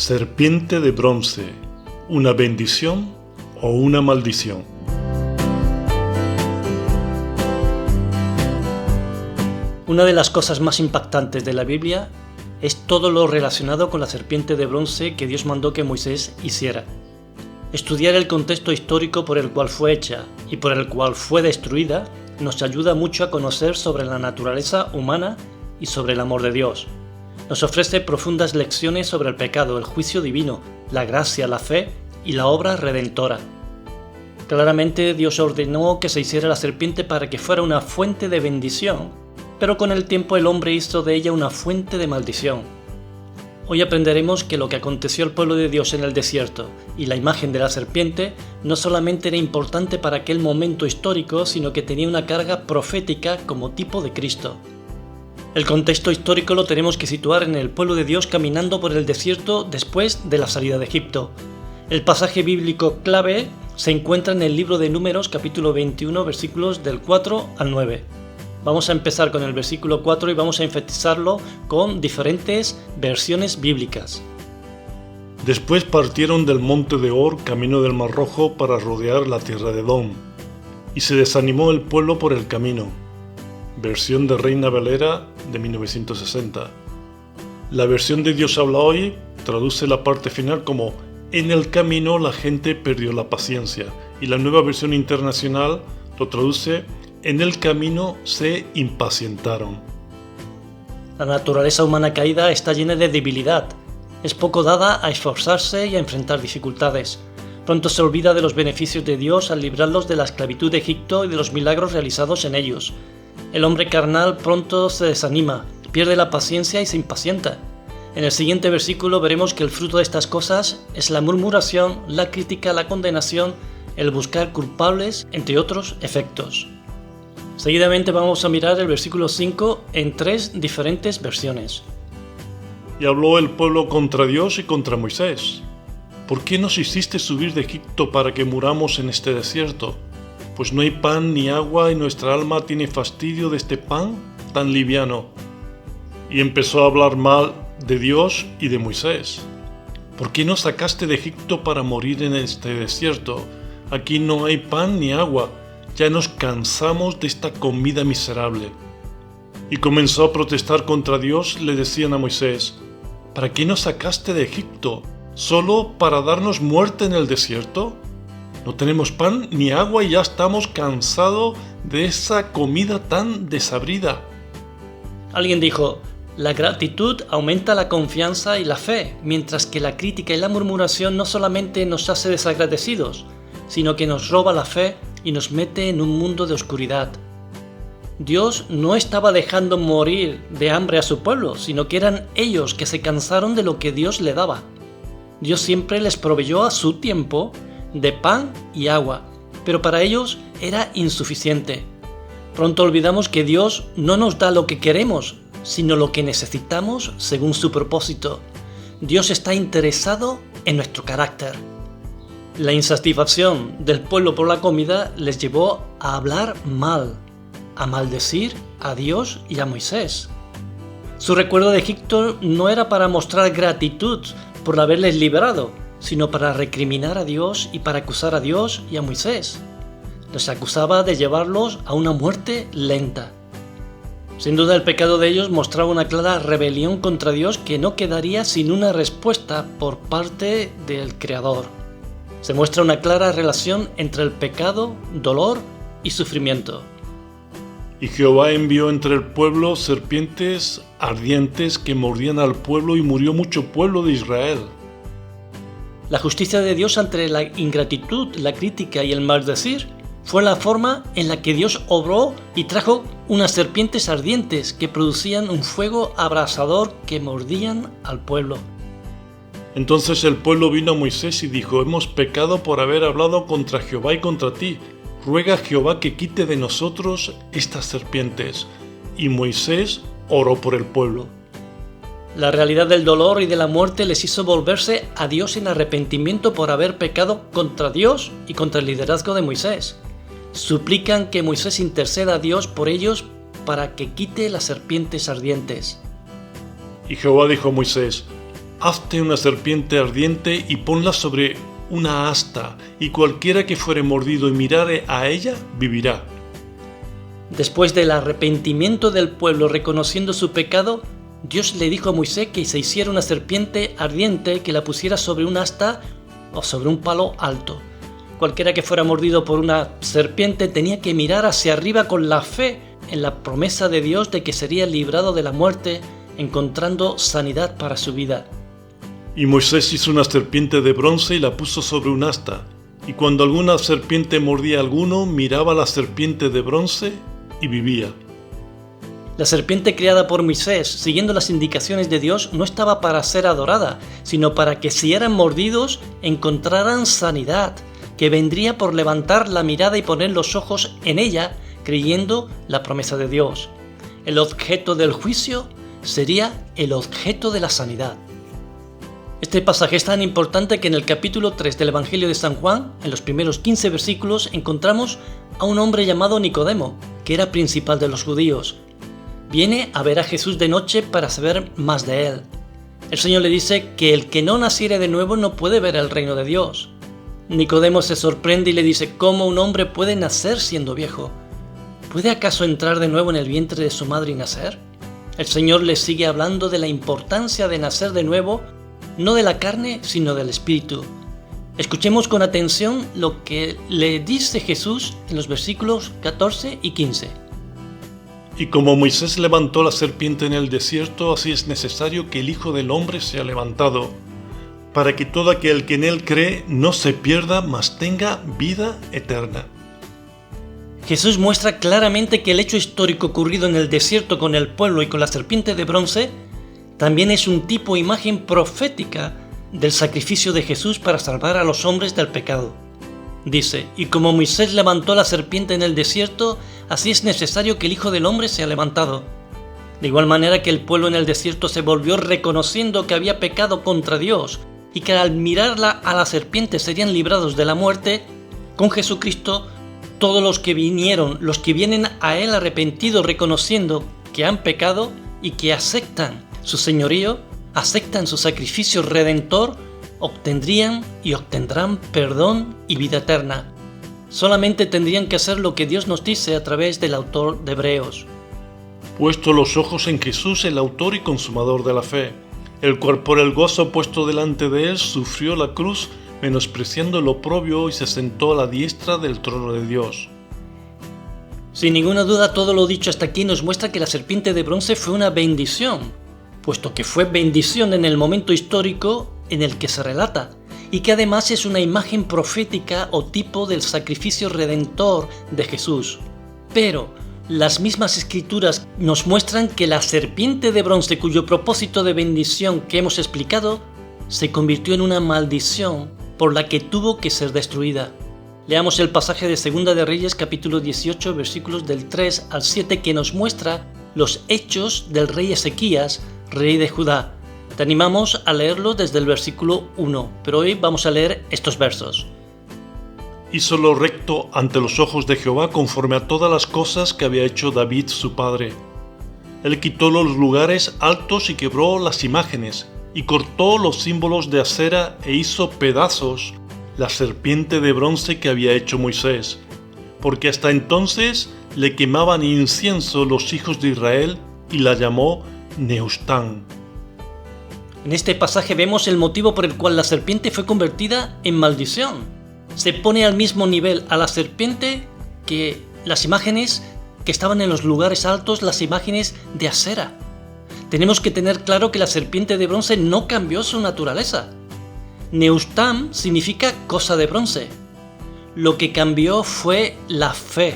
Serpiente de bronce, ¿una bendición o una maldición? Una de las cosas más impactantes de la Biblia es todo lo relacionado con la serpiente de bronce que Dios mandó que Moisés hiciera. Estudiar el contexto histórico por el cual fue hecha y por el cual fue destruida nos ayuda mucho a conocer sobre la naturaleza humana y sobre el amor de Dios. Nos ofrece profundas lecciones sobre el pecado, el juicio divino, la gracia, la fe y la obra redentora. Claramente Dios ordenó que se hiciera la serpiente para que fuera una fuente de bendición, pero con el tiempo el hombre hizo de ella una fuente de maldición. Hoy aprenderemos que lo que aconteció al pueblo de Dios en el desierto y la imagen de la serpiente no solamente era importante para aquel momento histórico, sino que tenía una carga profética como tipo de Cristo. El contexto histórico lo tenemos que situar en el pueblo de Dios caminando por el desierto después de la salida de Egipto. El pasaje bíblico clave se encuentra en el libro de Números capítulo 21 versículos del 4 al 9. Vamos a empezar con el versículo 4 y vamos a enfatizarlo con diferentes versiones bíblicas. Después partieron del monte de Hor camino del Mar Rojo para rodear la tierra de Edom, y se desanimó el pueblo por el camino. Versión de Reina Valera de 1960. La versión de Dios habla hoy traduce la parte final como en el camino la gente perdió la paciencia, y la nueva versión internacional lo traduce en el camino se impacientaron. La naturaleza humana caída está llena de debilidad. Es poco dada a esforzarse y a enfrentar dificultades. Pronto se olvida de los beneficios de Dios al librarlos de la esclavitud de Egipto y de los milagros realizados en ellos. El hombre carnal pronto se desanima, pierde la paciencia y se impacienta. En el siguiente versículo veremos que el fruto de estas cosas es la murmuración, la crítica, la condenación, el buscar culpables, entre otros efectos. Seguidamente vamos a mirar el versículo 5 en 3 diferentes versiones. Y habló el pueblo contra Dios y contra Moisés. ¿Por qué nos hiciste subir de Egipto para que muramos en este desierto? Pues no hay pan ni agua y nuestra alma tiene fastidio de este pan tan liviano. Y empezó a hablar mal de Dios y de Moisés. ¿Por qué nos sacaste de Egipto para morir en este desierto? Aquí no hay pan ni agua. Ya nos cansamos de esta comida miserable. Y comenzó a protestar contra Dios, le decían a Moisés, ¿para qué nos sacaste de Egipto? ¿Solo para darnos muerte en el desierto? No tenemos pan ni agua y ya estamos cansados de esa comida tan desabrida. Alguien dijo, la gratitud aumenta la confianza y la fe, mientras que la crítica y la murmuración no solamente nos hace desagradecidos, sino que nos roba la fe y nos mete en un mundo de oscuridad. Dios no estaba dejando morir de hambre a su pueblo, sino que eran ellos que se cansaron de lo que Dios le daba. Dios siempre les proveyó a su tiempo de pan y agua, pero para ellos era insuficiente. Pronto olvidamos que Dios no nos da lo que queremos, sino lo que necesitamos según su propósito. Dios está interesado en nuestro carácter. La insatisfacción del pueblo por la comida les llevó a hablar mal, a maldecir a Dios y a Moisés. Su recuerdo de Egipto no era para mostrar gratitud por haberles liberado, sino para recriminar a Dios y para acusar a Dios y a Moisés. Les acusaba de llevarlos a una muerte lenta. Sin duda el pecado de ellos mostraba una clara rebelión contra Dios que no quedaría sin una respuesta por parte del Creador. Se muestra una clara relación entre el pecado, dolor y sufrimiento. Y Jehová envió entre el pueblo serpientes ardientes que mordían al pueblo y murió mucho pueblo de Israel. La justicia de Dios ante la ingratitud, la crítica y el maldecir fue la forma en la que Dios obró y trajo unas serpientes ardientes que producían un fuego abrasador que mordían al pueblo. Entonces el pueblo vino a Moisés y dijo, hemos pecado por haber hablado contra Jehová y contra ti. Ruega a Jehová que quite de nosotros estas serpientes. Y Moisés oró por el pueblo. La realidad del dolor y de la muerte les hizo volverse a Dios en arrepentimiento por haber pecado contra Dios y contra el liderazgo de Moisés. Suplican que Moisés interceda a Dios por ellos para que quite las serpientes ardientes. Y Jehová dijo a Moisés, hazte una serpiente ardiente y ponla sobre una asta, y cualquiera que fuere mordido y mirare a ella, vivirá. Después del arrepentimiento del pueblo reconociendo su pecado, Dios le dijo a Moisés que se hiciera una serpiente ardiente, que la pusiera sobre un asta o sobre un palo alto. Cualquiera que fuera mordido por una serpiente tenía que mirar hacia arriba con la fe en la promesa de Dios de que sería librado de la muerte, encontrando sanidad para su vida. Y Moisés hizo una serpiente de bronce y la puso sobre un asta. Y cuando alguna serpiente mordía a alguno, miraba a la serpiente de bronce y vivía. La serpiente creada por Moisés, siguiendo las indicaciones de Dios, no estaba para ser adorada, sino para que si eran mordidos, encontraran sanidad, que vendría por levantar la mirada y poner los ojos en ella, creyendo la promesa de Dios. El objeto del juicio sería el objeto de la sanidad. Este pasaje es tan importante que en el capítulo 3 del Evangelio de San Juan, en los primeros 15 versículos, encontramos a un hombre llamado Nicodemo, que era principal de los judíos. Viene a ver a Jesús de noche para saber más de él. El Señor le dice que el que no naciere de nuevo no puede ver el reino de Dios. Nicodemo se sorprende y le dice: ¿cómo un hombre puede nacer siendo viejo? ¿Puede acaso entrar de nuevo en el vientre de su madre y nacer? El Señor le sigue hablando de la importancia de nacer de nuevo, no de la carne, sino del Espíritu. Escuchemos con atención lo que le dice Jesús en los versículos 14 y 15. Y como Moisés levantó la serpiente en el desierto, así es necesario que el Hijo del Hombre sea levantado, para que todo aquel que en él cree no se pierda, mas tenga vida eterna. Jesús muestra claramente que el hecho histórico ocurrido en el desierto con el pueblo y con la serpiente de bronce también es un tipo e imagen profética del sacrificio de Jesús para salvar a los hombres del pecado. Dice: y como Moisés levantó la serpiente en el desierto, así es necesario que el Hijo del Hombre sea levantado. De igual manera que el pueblo en el desierto se volvió reconociendo que había pecado contra Dios y que al mirarla a la serpiente serían librados de la muerte, con Jesucristo todos los que vienen a Él arrepentidos reconociendo que han pecado y que aceptan su señorío, aceptan su sacrificio redentor, obtendrían y obtendrán perdón y vida eterna. Solamente tendrían que hacer lo que Dios nos dice a través del autor de Hebreos. Puesto los ojos en Jesús, el autor y consumador de la fe, el cual por el gozo puesto delante de él sufrió la cruz, menospreciando el oprobio, y se sentó a la diestra del trono de Dios. Sin ninguna duda, todo lo dicho hasta aquí nos muestra que la serpiente de bronce fue una bendición, puesto que fue bendición en el momento histórico en el que se relata, y que además es una imagen profética o tipo del sacrificio redentor de Jesús. Pero las mismas escrituras nos muestran que la serpiente de bronce, cuyo propósito de bendición que hemos explicado, se convirtió en una maldición por la que tuvo que ser destruida. Leamos el pasaje de Segunda de Reyes, capítulo 18, versículos del 3 al 7, que nos muestra los hechos del rey Ezequías, rey de Judá. Te animamos a leerlo desde el versículo 1, pero hoy vamos a leer estos versos. Hizo lo recto ante los ojos de Jehová conforme a todas las cosas que había hecho David su padre. Él quitó los lugares altos y quebró las imágenes, y cortó los símbolos de acera e hizo pedazos la serpiente de bronce que había hecho Moisés, porque hasta entonces le quemaban incienso los hijos de Israel, y la llamó Nehushtan. En este pasaje vemos el motivo por el cual la serpiente fue convertida en maldición. Se pone al mismo nivel a la serpiente que las imágenes que estaban en los lugares altos, las imágenes de acera. Tenemos que tener claro que la serpiente de bronce no cambió su naturaleza. Nehushtan significa cosa de bronce. Lo que cambió fue la fe.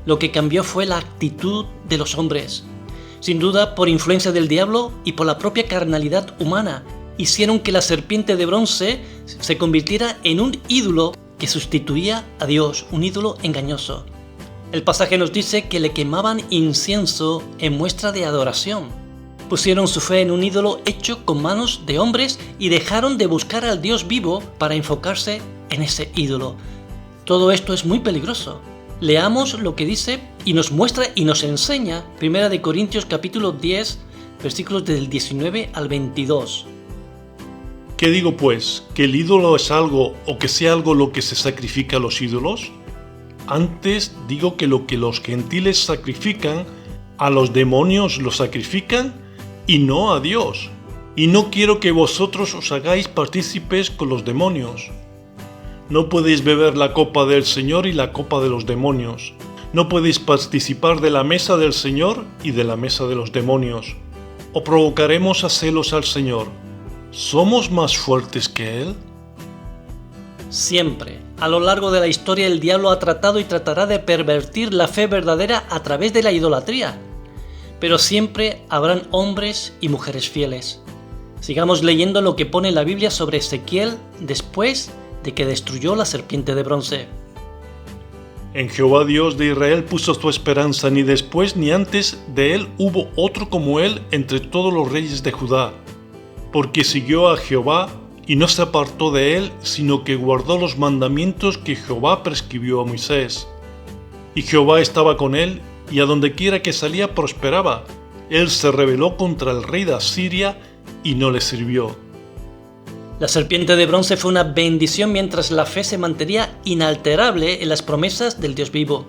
Lo que cambió fue la actitud de los hombres. Sin duda, por influencia del diablo y por la propia carnalidad humana, hicieron que la serpiente de bronce se convirtiera en un ídolo que sustituía a Dios, un ídolo engañoso. El pasaje nos dice que le quemaban incienso en muestra de adoración. Pusieron su fe en un ídolo hecho con manos de hombres y dejaron de buscar al Dios vivo para enfocarse en ese ídolo. Todo esto es muy peligroso. Leamos lo que dice y nos muestra y nos enseña 1 Corintios capítulo 10, versículos del 19 al 22. ¿Qué digo pues? ¿Que el ídolo es algo o que sea algo lo que se sacrifica a los ídolos? Antes digo que lo que los gentiles sacrifican, a los demonios lo sacrifican y no a Dios. Y no quiero que vosotros os hagáis partícipes con los demonios. No podéis beber la copa del Señor y la copa de los demonios. No podéis participar de la mesa del Señor y de la mesa de los demonios. O provocaremos a celos al Señor. ¿Somos más fuertes que Él? Siempre, a lo largo de la historia, el diablo ha tratado y tratará de pervertir la fe verdadera a través de la idolatría. Pero siempre habrán hombres y mujeres fieles. Sigamos leyendo lo que pone la Biblia sobre Ezequiel después de que destruyó la serpiente de bronce. En Jehová Dios de Israel puso su esperanza, ni después ni antes de él hubo otro como él entre todos los reyes de Judá. Porque siguió a Jehová y no se apartó de él, sino que guardó los mandamientos que Jehová prescribió a Moisés. Y Jehová estaba con él, y a donde quiera que salía prosperaba. Él se rebeló contra el rey de Asiria y no le sirvió. La serpiente de bronce fue una bendición mientras la fe se mantenía inalterable en las promesas del Dios vivo,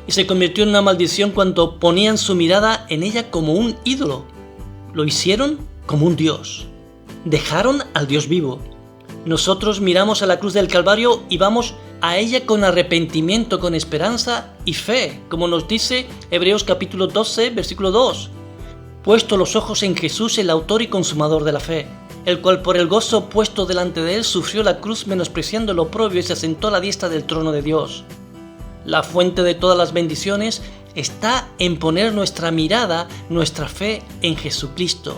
y se convirtió en una maldición cuando ponían su mirada en ella como un ídolo. Lo hicieron como un Dios. Dejaron al Dios vivo. Nosotros miramos a la cruz del Calvario y vamos a ella con arrepentimiento, con esperanza y fe, como nos dice Hebreos capítulo 12, versículo 2. Puesto los ojos en Jesús, el autor y consumador de la fe, el cual por el gozo puesto delante de él sufrió la cruz, menospreciando el oprobio, y se sentó a la diestra del trono de Dios. La fuente de todas las bendiciones está en poner nuestra mirada, nuestra fe en Jesucristo.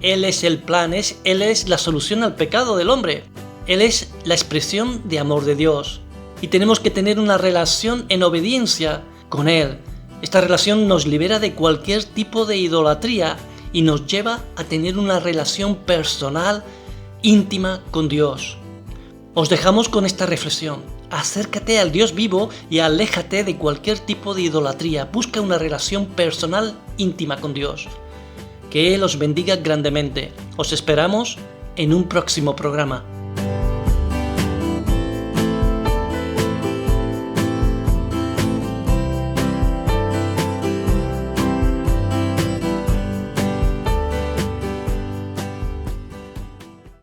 Él es el plan, Él es la solución al pecado del hombre. Él es la expresión de amor de Dios. Y tenemos que tener una relación en obediencia con Él. Esta relación nos libera de cualquier tipo de idolatría y nos lleva a tener una relación personal, íntima con Dios. Os dejamos con esta reflexión. Acércate al Dios vivo y aléjate de cualquier tipo de idolatría. Busca una relación personal, íntima con Dios. Que Él os bendiga grandemente. Os esperamos en un próximo programa.